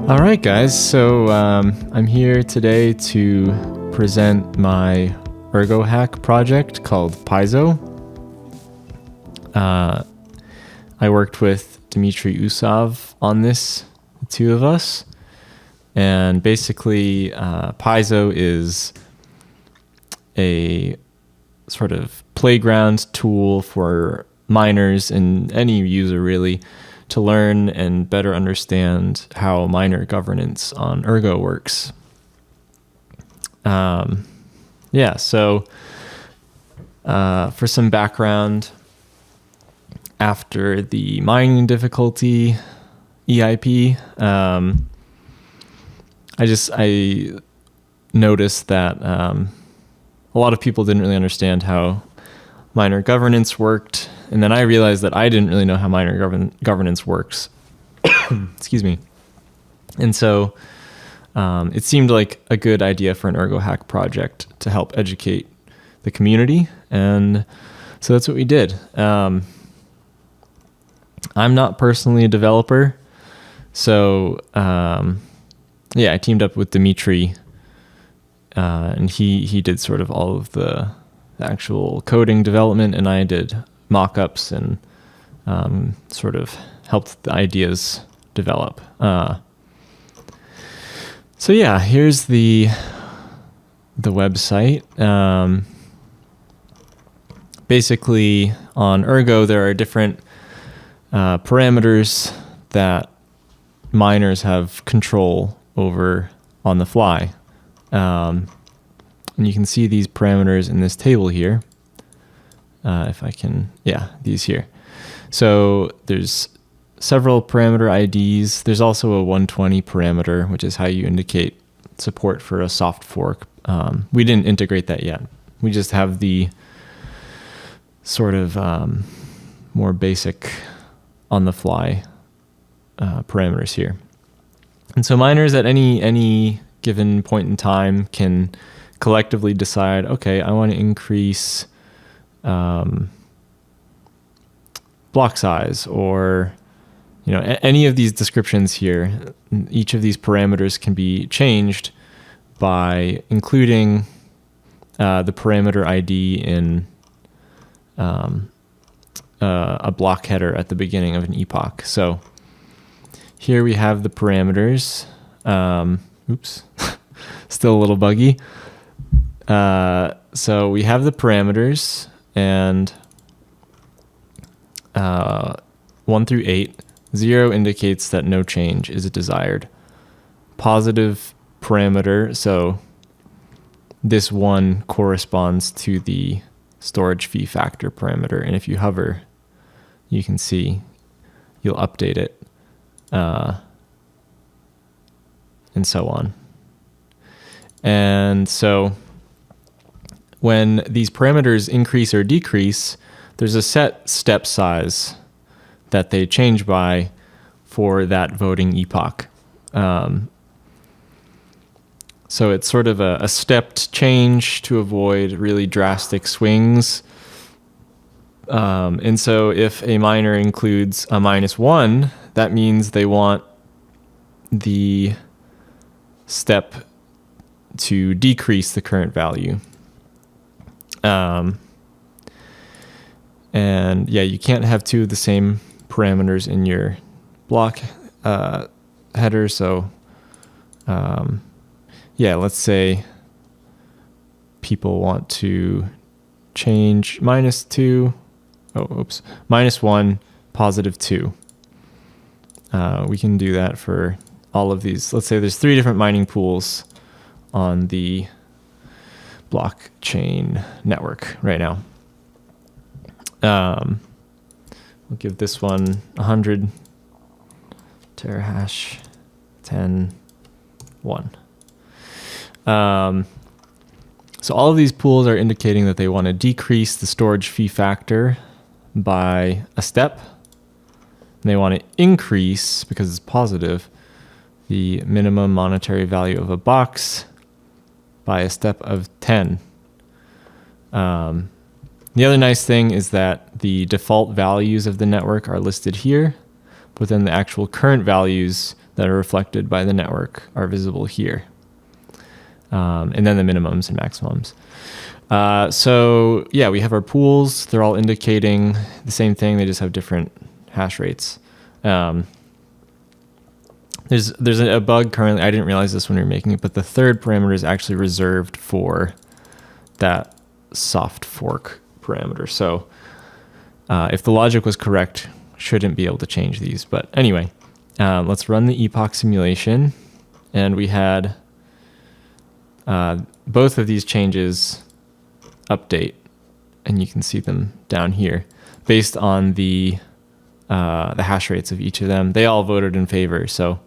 All right, guys. So I'm here today to present my ErgoHack project called Paizo. I worked with Dmitry Usav on this, the two of us. And basically, Paizo is a sort of playground tool for miners and any user really to learn and better understand how miner governance on Ergo works. So for some background, after the mining difficulty EIP, I noticed that a lot of people didn't really understand how miner governance worked, and then I realized that I didn't really know how miner governance works. Excuse me. And so it seemed like a good idea for an ErgoHack project to help educate the community, and so that's what we did. I'm not personally a developer, so I teamed up with Dmitry, and he did sort of all of the actual coding development, and I did mock-ups and sort of helped the ideas develop. Here's the website. Basically, on Ergo, there are different parameters that miners have control over on the fly. And you can see these parameters in this table here. These here. So there's several parameter IDs. There's also a 120 parameter, which is how you indicate support for a soft fork. We didn't integrate that yet. We just have the sort of more basic on-the-fly parameters here. And so miners at any given point in time can collectively decide, okay, I want to increase block size, or any of these descriptions here. Each of these parameters can be changed by including the parameter ID in a block header at the beginning of an epoch. So here we have the parameters. Oops, still a little buggy. So we have the parameters, and 1 through 8. 0 indicates that no change is desired. Positive parameter, so this 1 corresponds to the storage fee factor parameter, and if you hover, you can see you'll update it, and so on. And so when these parameters increase or decrease, there's a set step size that they change by for that voting epoch. So it's sort of a stepped change to avoid really drastic swings. And so if a miner includes a -1, that means they want the step to decrease the current value. You can't have two of the same parameters in your block header. So, let's say people want to change -2. -1, +2. We can do that for all of these. Let's say there's 3 different mining pools on the blockchain network right now. We'll give this one 100 terahash 10 1. So all of these pools are indicating that they want to decrease the storage fee factor by a step. And they want to increase, because it's positive, the minimum monetary value of a box by a step of 10. The other nice thing is that the default values of the network are listed here, but then the actual current values that are reflected by the network are visible here. And then the minimums and maximums. So yeah, we have our pools. They're all indicating the same thing. They just have different hash rates. There's a bug currently. I didn't realize this when we were making it, but the third parameter is actually reserved for that soft fork parameter. So if the logic was correct, shouldn't be able to change these. But anyway, let's run the epoch simulation. And we had both of these changes update, and you can see them down here based on the hash rates of each of them. They all voted in favor. So,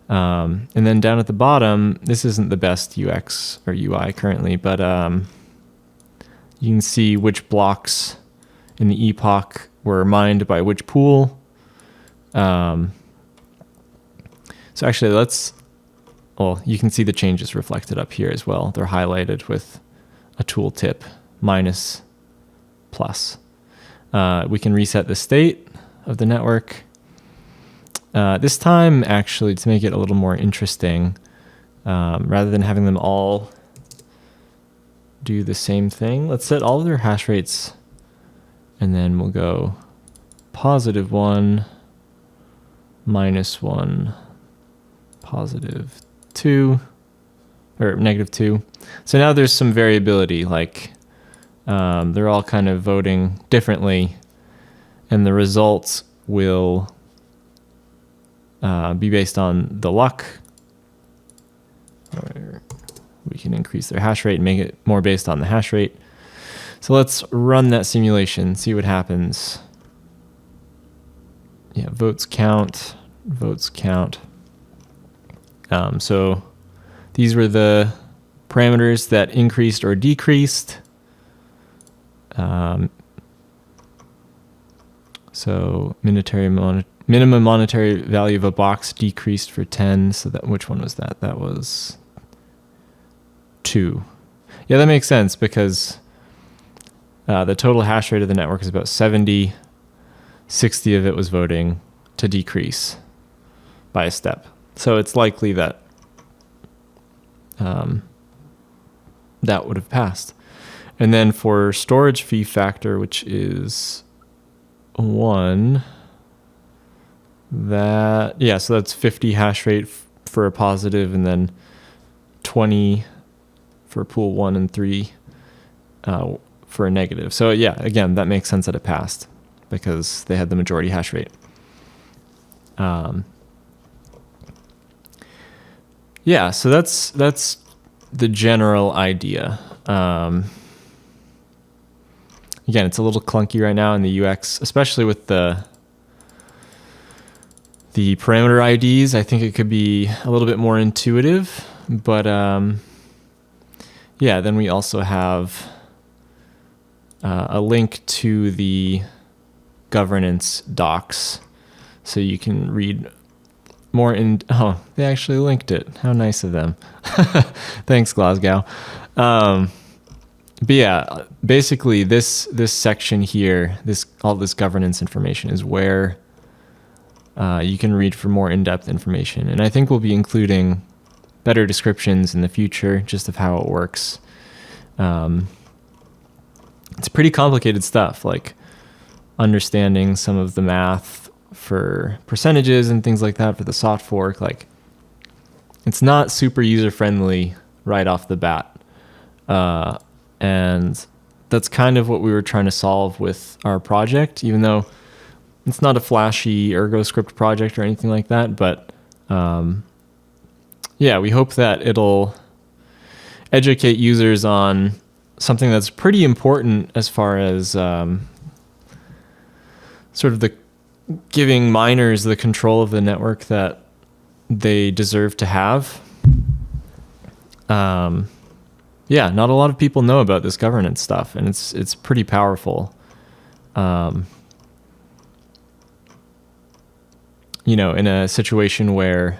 and then down at the bottom, this isn't the best UX or UI currently, but you can see which blocks in the epoch were mined by which pool. So actually, you can see the changes reflected up here as well. They're highlighted with a tooltip minus plus. We can reset the state of the network. This time, actually, to make it a little more interesting, rather than having them all do the same thing, let's set all of their hash rates, and then we'll go +1, -1, +2, or -2. So now there's some variability, like they're all kind of voting differently, and the results will be based on the luck. Or we can increase their hash rate and make it more based on the hash rate. So let's run that simulation, see what happens. Yeah, votes count. So these were the parameters that increased or decreased. So minimum monetary value of a box decreased for 10. So which one was that? That was 2. Yeah, that makes sense because the total hash rate of the network is about 70. 60 of it was voting to decrease by a step. So it's likely that that would have passed. And then for storage fee factor, which is 1, so that's 50 hash rate for a positive, and then 20 for pool 1 and 3 for a negative. So yeah, again, that makes sense that it passed because they had the majority hash rate. Yeah, so that's the general idea. Again, it's a little clunky right now in the UX, especially with the parameter IDs. I think it could be a little bit more intuitive, but yeah, then we also have a link to the governance docs, so you can read more oh, they actually linked it. How nice of them. Thanks, Glasgow. But yeah, basically this section here, all this governance information is where you can read for more in-depth information. And I think we'll be including better descriptions in the future just of how it works. It's pretty complicated stuff, like understanding some of the math for percentages and things like that for the soft fork. Like, it's not super user-friendly right off the bat. And that's kind of what we were trying to solve with our project, even though it's not a flashy Ergo script project or anything like that. But yeah, we hope that it'll educate users on something that's pretty important as far as sort of the giving miners the control of the network that they deserve to have. Yeah, not a lot of people know about this governance stuff, and it's pretty powerful. You know, in a situation where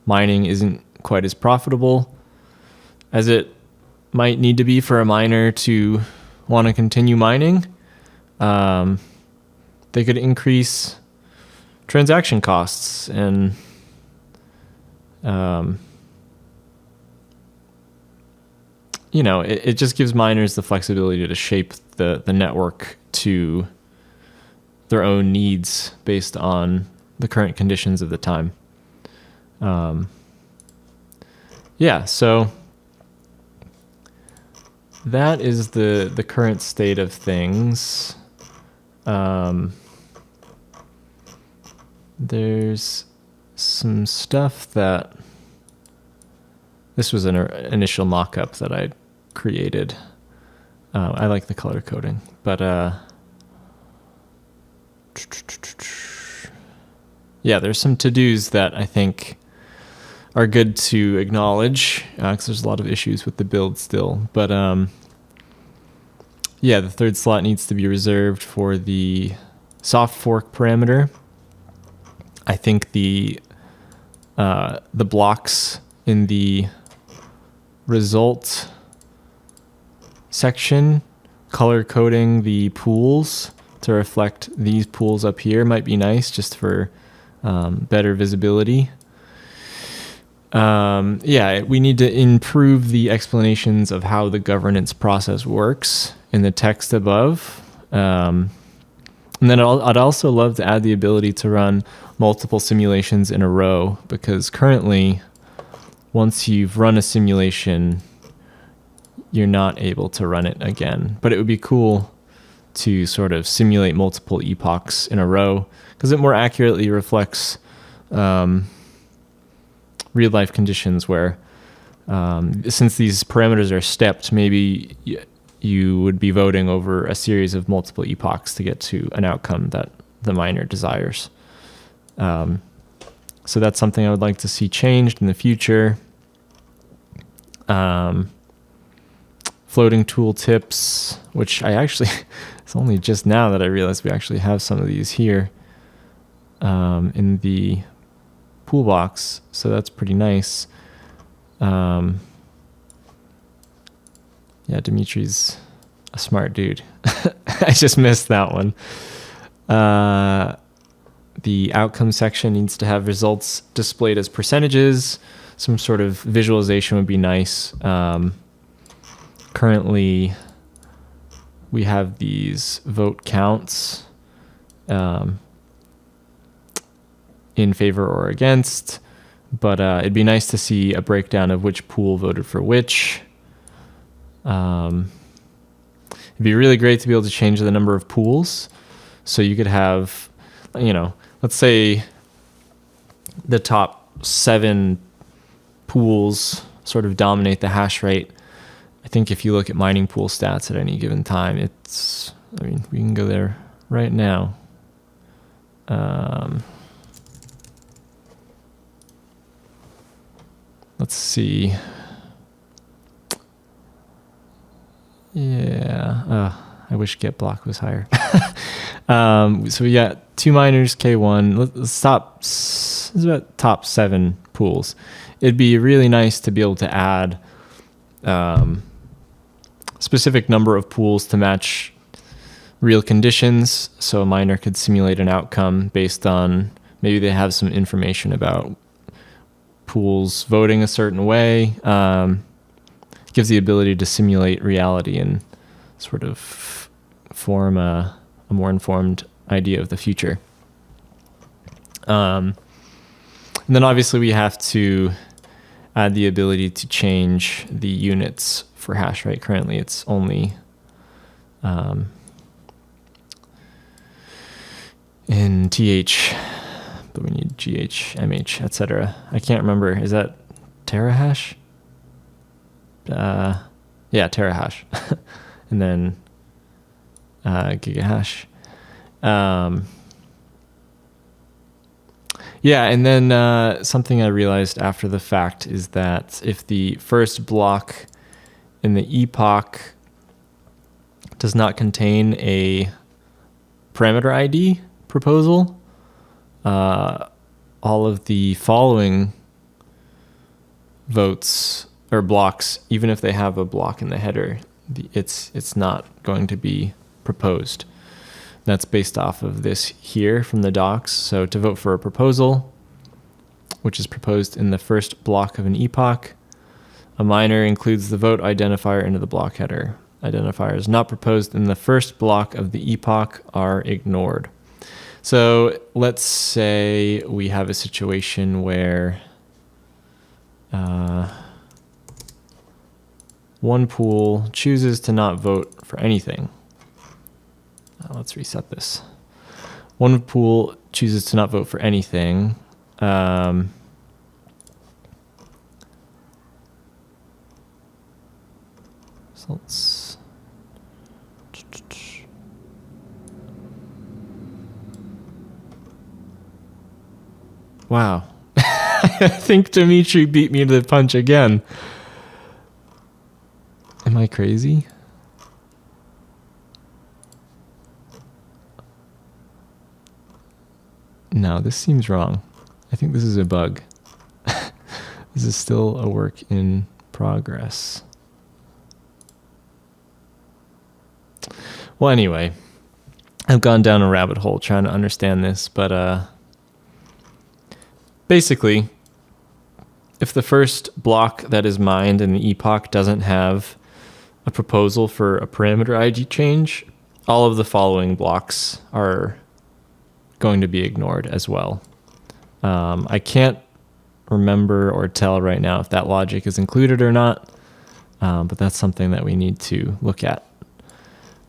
mining isn't quite as profitable as it might need to be for a miner to want to continue mining, they could increase transaction costs and it just gives miners the flexibility to shape the network to their own needs based on the current conditions of the time. So that is the current state of things. There's some stuff that this was an initial mock-up that I created. I like the color coding, but there's some to-dos that I think are good to acknowledge, because there's a lot of issues with the build still. But the third slot needs to be reserved for the soft fork parameter. I think the blocks in the result section, color coding the pools to reflect these pools up here might be nice, just for better visibility. We need to improve the explanations of how the governance process works in the text above. And then I'd also love to add the ability to run multiple simulations in a row, because currently, once you've run a simulation, you're not able to run it again. But it would be cool to sort of simulate multiple epochs in a row, because it more accurately reflects real life conditions where, since these parameters are stepped, maybe you would be voting over a series of multiple epochs to get to an outcome that the miner desires. So that's something I would like to see changed in the future. Floating tool tips, which I actually, it's only just now that I realized we actually have some of these here in the pool box, so that's pretty nice. Dimitri's a smart dude. I just missed that one. The outcome section needs to have results displayed as percentages. Some sort of visualization would be nice. Currently, we have these vote counts in favor or against, but it'd be nice to see a breakdown of which pool voted for which. It'd be really great to be able to change the number of pools. So you could have, let's say the top 7 pools sort of dominate the hash rate. I think if you look at mining pool stats at any given time, we can go there right now. Let's see. I wish get block was higher. So we got 2 miners, K1. Let's stop. This is about top 7 pools. It'd be really nice to be able to add specific number of pools to match real conditions, so a miner could simulate an outcome based on, maybe they have some information about pools voting a certain way. Gives the ability to simulate reality and sort of form a more informed idea of the future. And then obviously we have to add the ability to change the units for hash rate. Currently it's only in TH, but we need GH, MH, etc. I can't remember. Is that terahash? Terahash. And then gigahash. And then something I realized after the fact is that if the first block in the epoch does not contain a parameter ID proposal, all of the following votes or blocks, even if they have a block in the header, it's not going to be proposed. That's based off of this here from the docs. So to vote for a proposal, which is proposed in the first block of an epoch, a miner includes the vote identifier into the block header. Identifiers not proposed in the first block of the epoch are ignored. So let's say we have a situation where one pool chooses to not vote for anything. Let's reset this. One pool chooses to not vote for anything. So let's... Wow. I think Dimitri beat me to the punch again. Am I crazy? No, this seems wrong. I think this is a bug. This is still a work in progress. Well, anyway, I've gone down a rabbit hole trying to understand this, but basically, if the first block that is mined in the epoch doesn't have a proposal for a parameter ID change, all of the following blocks are going to be ignored as well. I can't remember or tell right now if that logic is included or not, but that's something that we need to look at.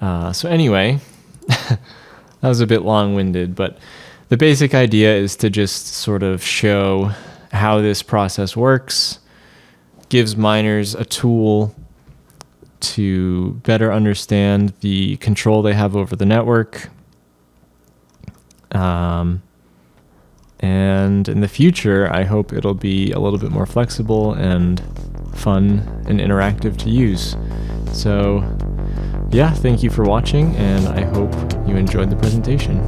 So anyway, that was a bit long-winded, but the basic idea is to just sort of show how this process works, gives miners a tool to better understand the control they have over the network. And in the future, I hope it'll be a little bit more flexible and fun and interactive to use. So yeah, thank you for watching, and I hope you enjoyed the presentation.